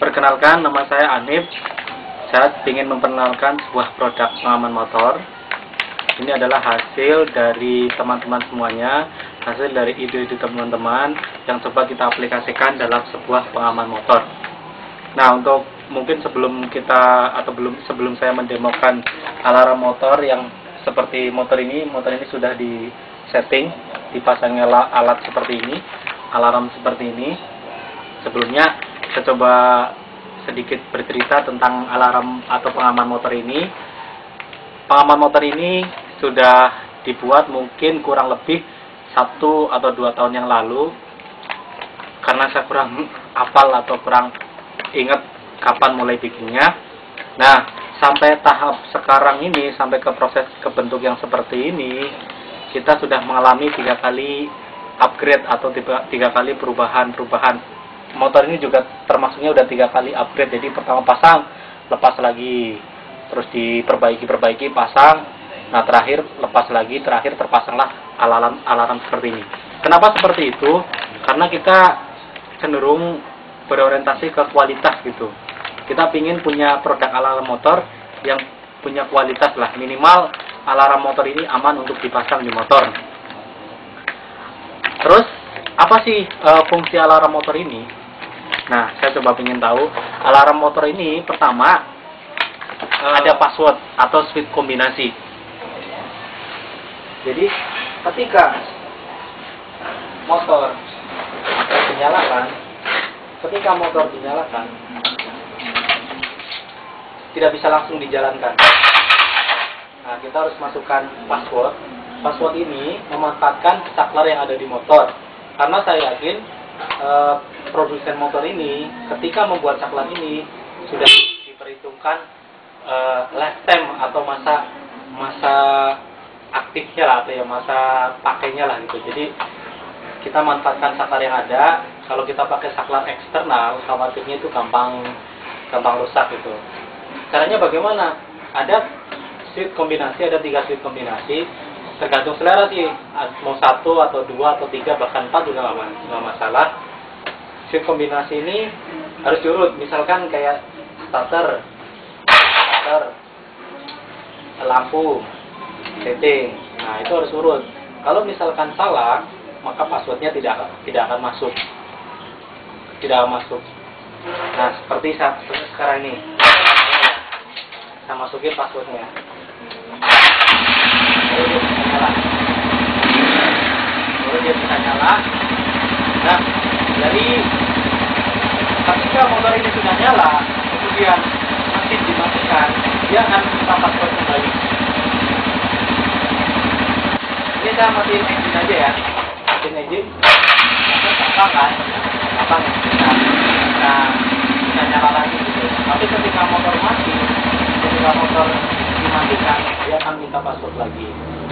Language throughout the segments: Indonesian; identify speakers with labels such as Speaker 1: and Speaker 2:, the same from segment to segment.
Speaker 1: Perkenalkan, nama saya Anif. Saya ingin memperkenalkan sebuah produk pengaman motor. Ini adalah hasil dari teman-teman semuanya, hasil dari ide-ide teman-teman yang coba kita aplikasikan dalam sebuah pengaman motor. Nah, untuk mungkin sebelum saya mendemokan alarm motor yang seperti motor ini sudah di setting, dipasangnya alat seperti ini, alarm seperti ini. Sebelumnya saya coba sedikit bercerita tentang alarm atau pengaman motor ini. Pengaman motor ini sudah dibuat mungkin kurang lebih 1 atau 2 tahun yang lalu, karena saya kurang hafal atau kurang ingat kapan mulai bikinnya. Nah, sampai tahap sekarang ini, sampai ke proses kebentuk yang seperti ini, kita sudah mengalami 3 kali upgrade atau 3 kali perubahan. Motor ini juga termasuknya udah 3 kali upgrade. Jadi pertama pasang, lepas lagi, terus diperbaiki, pasang. Nah, terakhir lepas lagi, terakhir terpasanglah alarm seperti ini. Kenapa seperti itu? Karena kita cenderung berorientasi ke kualitas gitu. Kita ingin punya produk alarm motor yang punya kualitas lah. Minimal alarm motor ini aman untuk dipasang di motor. Terus apa sih fungsi alarm motor ini? Nah, saya coba ingin tahu. Alarm motor ini pertama ada password atau switch kombinasi. Jadi ketika motor dinyalakan, tidak bisa langsung dijalankan. Nah, kita harus masukkan password. Password ini memanfaatkan saklar yang ada di motor. Karena saya yakin produsen motor ini ketika membuat saklar ini sudah diperhitungkan lifetime atau masa aktifnya lah, atau ya masa pakainya lah gitu. Jadi kita manfaatkan saklar yang ada. Kalau kita pakai saklar eksternal, khawatirnya itu gampang rusak gitu. Caranya bagaimana? Ada switch kombinasi, ada 3 switch kombinasi. Tergantung selera sih, mau 1 atau 2 atau 3 bahkan 4 juga nggak masalah. Switch kombinasi ini harus diurut, misalkan kayak starter, lampu, setting. Nah, itu harus urut. Kalau misalkan salah, maka passwordnya tidak akan masuk. Nah, seperti sekarang ini, saya masukin passwordnya. Baru dia bisa nyala. Nah, jadi ketika motor ini sudah nyala, kemudian mesin dimatikan, dia akan minta password kembali. Ini saya matiin engine aja ya, matiin engine, kan? Nah, bisa nyala lagi gitu. Tapi ketika motor mati, ketika motor dimatikan, dia akan minta password lagi.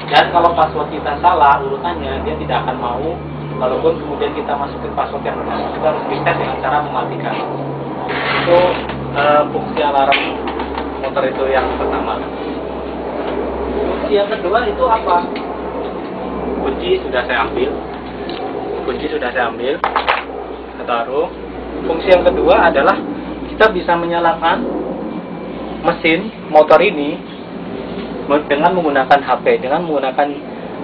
Speaker 1: Dan kalau password kita salah urutannya, dia tidak akan mau. Walaupun kemudian kita masukin password yang benar, kita harus reset dengan cara mematikan. Itu fungsi alarm motor itu yang pertama. Fungsi yang kedua itu apa? Kunci sudah saya ambil, saya taruh. Fungsi yang kedua adalah kita bisa menyalakan mesin motor ini dengan menggunakan HP, dengan menggunakan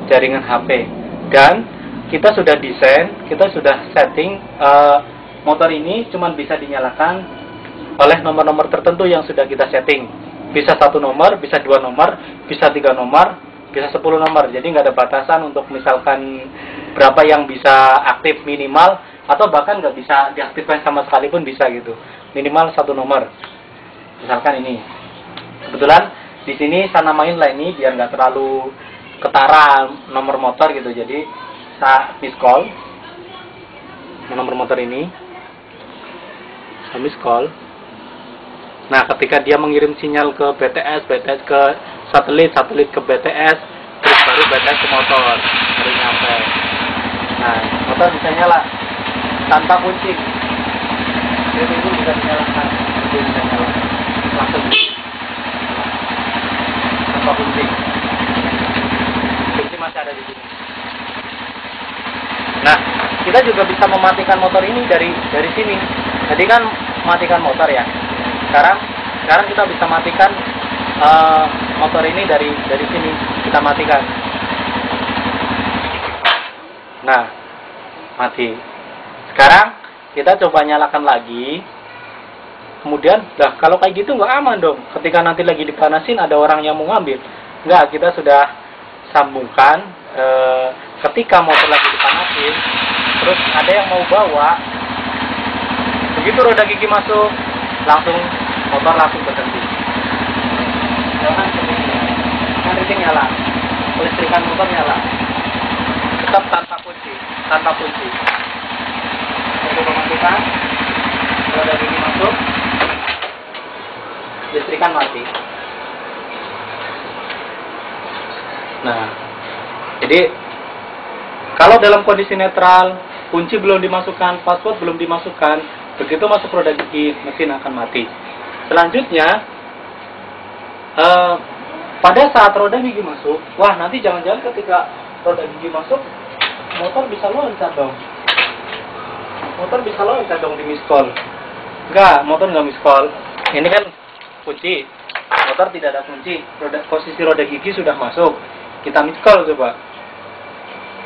Speaker 1: jaringan HP. Dan kita sudah desain, kita sudah setting motor ini cuma bisa dinyalakan oleh nomor-nomor tertentu yang sudah kita setting. Bisa 1 nomor, bisa 2 nomor, bisa 3 nomor, bisa 10 nomor. Jadi nggak ada batasan untuk misalkan berapa yang bisa aktif minimal, atau bahkan nggak bisa diaktifkan sama sekali pun bisa gitu. Minimal 1 nomor. Misalkan ini. Kebetulan di sini saya namain lah ini biar nggak terlalu ketara nomor motor gitu. Jadi saya miss call nomor motor ini, saya miss call. Nah, ketika dia mengirim sinyal ke BTS ke satelit ke BTS, terus baru BTS ke motor, baru nyampe. Nah, motor bisa nyala tanpa kunci. Jadi itu bisa dinyalakan, langsung tanpa kunci. Kunci masih ada di sini. Nah, kita juga bisa mematikan motor ini dari sini. Jadi kan matikan motor ya. Sekarang kita bisa matikan motor ini dari sini, kita matikan. Nah, mati. Sekarang kita coba nyalakan lagi. Kemudian, kalau kayak gitu nggak aman dong. Ketika nanti lagi dipanasin ada orang yang mau ngambil. Nggak, kita sudah sambungkan. Ketika motor lagi dipanasin, terus ada yang mau bawa, begitu roda gigi masuk, motor langsung berhenti. Kan riting nyala, kelistrikan motor nyala, tetap tanpa kunci. Coba matikan, roda gigi masuk, listrikan mati. Nah, jadi kalau dalam kondisi netral, kunci belum dimasukkan, password belum dimasukkan, begitu masuk roda gigi, mesin akan mati. Selanjutnya, pada saat roda gigi masuk, wah nanti jangan-jangan ketika roda gigi masuk, motor bisa loncat dong. Motor bisa loncat dong di miskol. Enggak, motor nggak miskol. Ini kan kunci, motor tidak ada kunci. Posisi roda gigi sudah masuk. Kita miskol coba.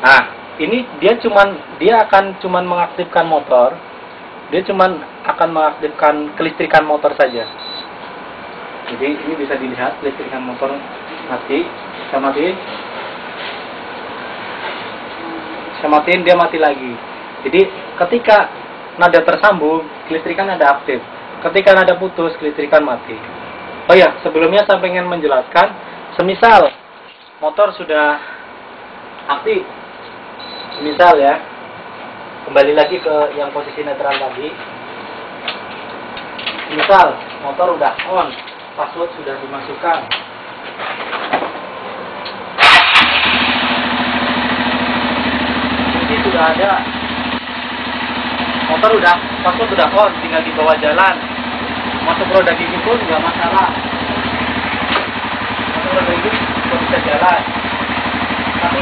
Speaker 1: Nah, ini dia akan cuman mengaktifkan motor. Dia cuman akan mengaktifkan kelistrikan motor saja. Jadi ini bisa dilihat kelistrikan motor mati. Saya matiin, dia mati lagi. Jadi ketika nada tersambung, kelistrikan ada aktif. Ketika nada putus, kelistrikan mati. Oh ya, sebelumnya saya ingin menjelaskan, semisal motor sudah aktif, misal ya, kembali lagi ke yang posisi netral tadi. Misal motor udah on, password sudah dimasukkan, kunci sudah ada, motor password udah on, tinggal dibawa jalan, masuk roda gigi pun nggak masalah, masuk roda gigi pun bisa jalan. Tapi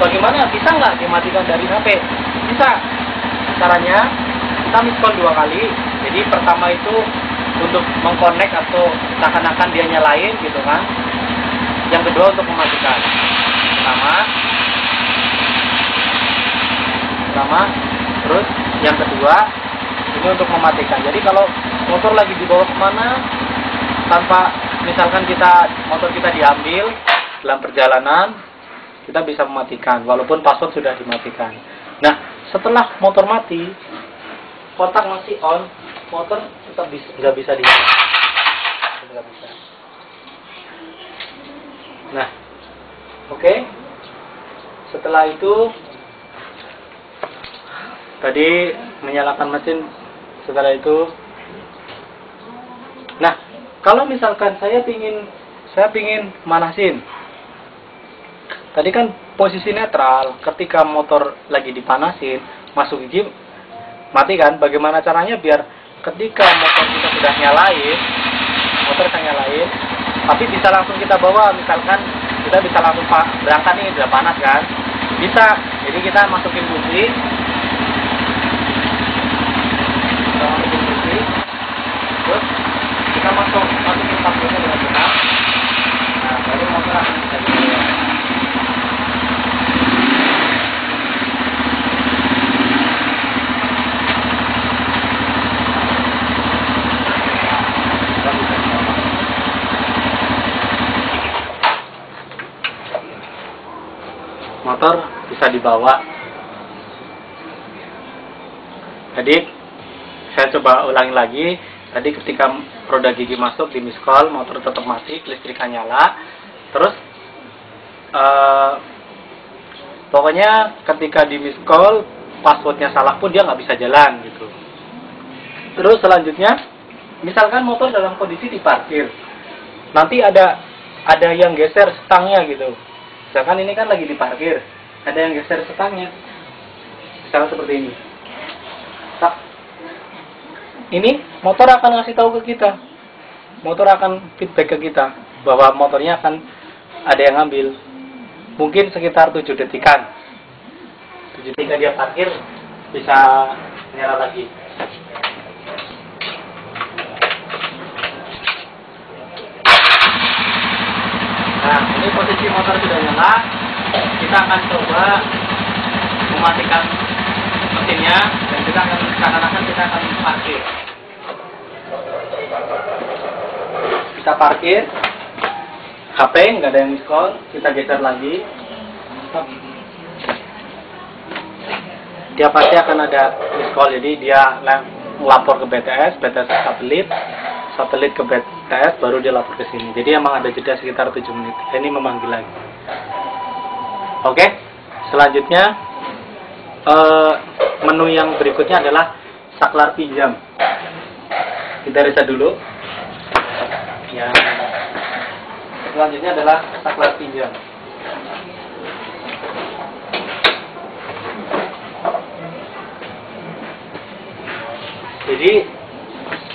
Speaker 1: bagaimana, bisa nggak dimatikan dari HP? Bisa. Caranya kita miskol 2 kali. Jadi pertama itu untuk mengkonek atau seakan-akan dia nyalain gitu kan. Yang kedua untuk mematikan. Pertama, terus yang kedua ini untuk mematikan. Jadi kalau motor lagi dibawa kemana, tanpa misalkan motor kita diambil dalam perjalanan, kita bisa mematikan walaupun password sudah dimatikan. Nah, setelah motor mati, kotak masih on, motor tetap nggak bisa nggak bisa. Nah, oke. Setelah itu tadi menyalakan mesin. Setelah itu, nah kalau misalkan saya pingin manasin. Tadi kan posisi netral, ketika motor lagi dipanasin, masuk gigi, mati kan? Bagaimana caranya biar ketika motor kita sudah nyalain, tapi bisa langsung kita bawa, misalkan kita bisa langsung berangkat nih, udah panas kan? Bisa, jadi kita masukin kunci, terus kita masukin passwordnya dengan benar. Nah, baru motor akan bisa dibawa. Motor bisa dibawa. Jadi saya coba ulangi lagi. Tadi ketika roda gigi masuk di miskol, motor tetap mati, kelistrikan nyala. Terus pokoknya ketika di miskol, passwordnya salah pun dia nggak bisa jalan gitu. Terus selanjutnya, misalkan motor dalam kondisi diparkir, nanti ada yang geser stangnya gitu. Misalkan ini kan lagi diparkir, ada yang geser stangnya, misalkan seperti ini. Ini motor akan ngasih tahu ke kita, motor akan feedback ke kita bahwa motornya akan ada yang ngambil. Mungkin sekitar 7 detikan. 7 detik dia parkir, bisa nyala lagi. Nah, ini posisi motor sudah nyala. Kita akan coba mematikan mesinnya dan kita akan seakan-akan kita akan parkir. Kita parkir. HP nggak ada yang miss call. Kita geser lagi. Dia pasti akan ada miss call. Jadi dia lapor ke BTS satelit ke BTS, baru dia lapor ke sini. Jadi emang ada jeda sekitar 7 menit. Ini memanggil lagi. Oke, selanjutnya menu yang berikutnya adalah saklar pinjam. Kita reset dulu. Yang selanjutnya adalah saklar pinjam. Jadi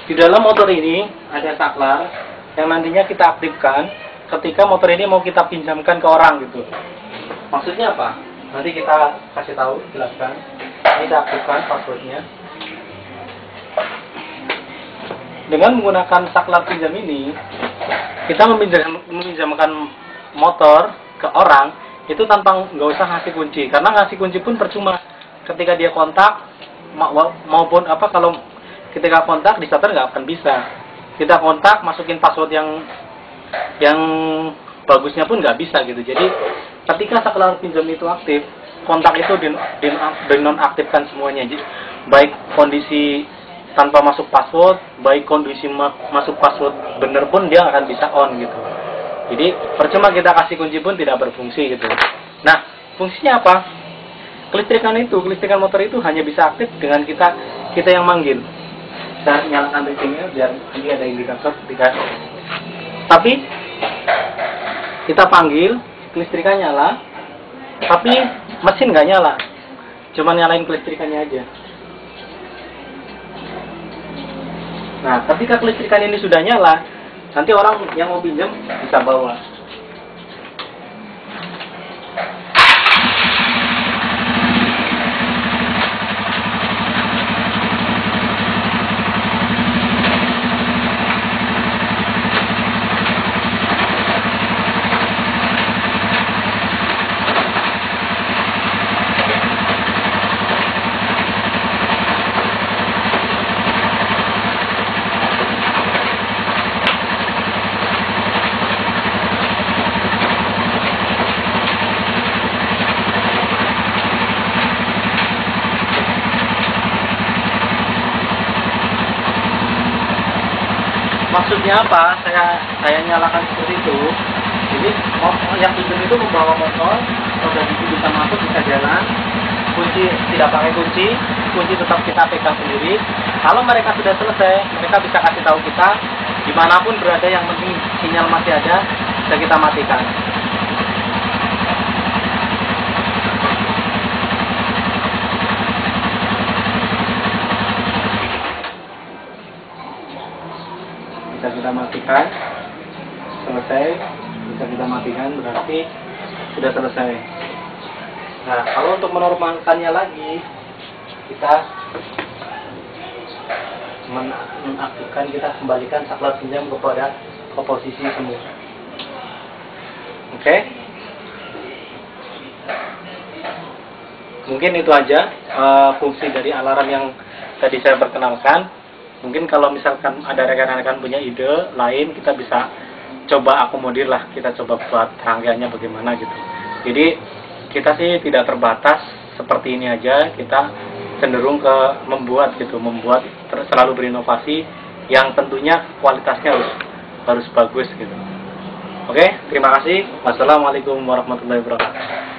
Speaker 1: di dalam motor ini ada saklar yang nantinya kita aktifkan ketika motor ini mau kita pinjamkan ke orang gitu. Maksudnya apa? Nanti kita kasih tahu, jelaskan. Ini kita aktifkan passwordnya. Dengan menggunakan saklar pinjam ini, kita meminjamkan motor ke orang itu tanpa nggak usah ngasih kunci. Karena ngasih kunci pun percuma. Ketika dia kontak maupun apa, kalau ketika kontak di starter nggak akan bisa. Kita kontak masukin password yang bagusnya pun nggak bisa gitu. Jadi ketika saklar pinjam itu aktif, kontak itu dinonaktifkan semuanya. Jadi, baik kondisi tanpa masuk password, baik kondisi masuk password bener pun dia akan bisa on gitu. Jadi percuma kita kasih kunci pun tidak berfungsi gitu. Nah, fungsinya apa? Kelistrikan motor itu hanya bisa aktif dengan kita yang manggil. Saya nyalakan listriknya biar ini ada indikator ketika. Tapi kita panggil, kelistrikan nyala, tapi mesin nggak nyala. Cuma nyalain kelistrikannya aja. Nah, ketika kelistrikan ini sudah nyala, nanti orang yang mau pinjam bisa bawa. Maksudnya apa? Saya nyalakan seperti itu. Jadi yang pinjam itu membawa motor, roda itu bisa masuk, bisa jalan. Kunci tidak pakai kunci tetap kita pegang sendiri. Kalau mereka sudah selesai, mereka bisa kasih tahu kita dimanapun berada, yang penting sinyal masih ada, bisa kita matikan. Bisa kita matikan, selesai, bisa kita matikan, berarti sudah selesai. Nah, kalau untuk menormalkannya lagi, kita menaktifkan, kita kembalikan saklar pinjam ke posisi semula. Oke? Mungkin itu aja fungsi dari alarm yang tadi saya perkenalkan. Mungkin kalau misalkan ada rekan-rekan punya ide lain, kita bisa coba akomodir lah, kita coba buat rangkaiannya bagaimana gitu. Jadi kita sih tidak terbatas seperti ini aja, kita cenderung ke membuat selalu berinovasi yang tentunya kualitasnya harus bagus gitu. Oke, terima kasih. Wassalamualaikum warahmatullahi wabarakatuh.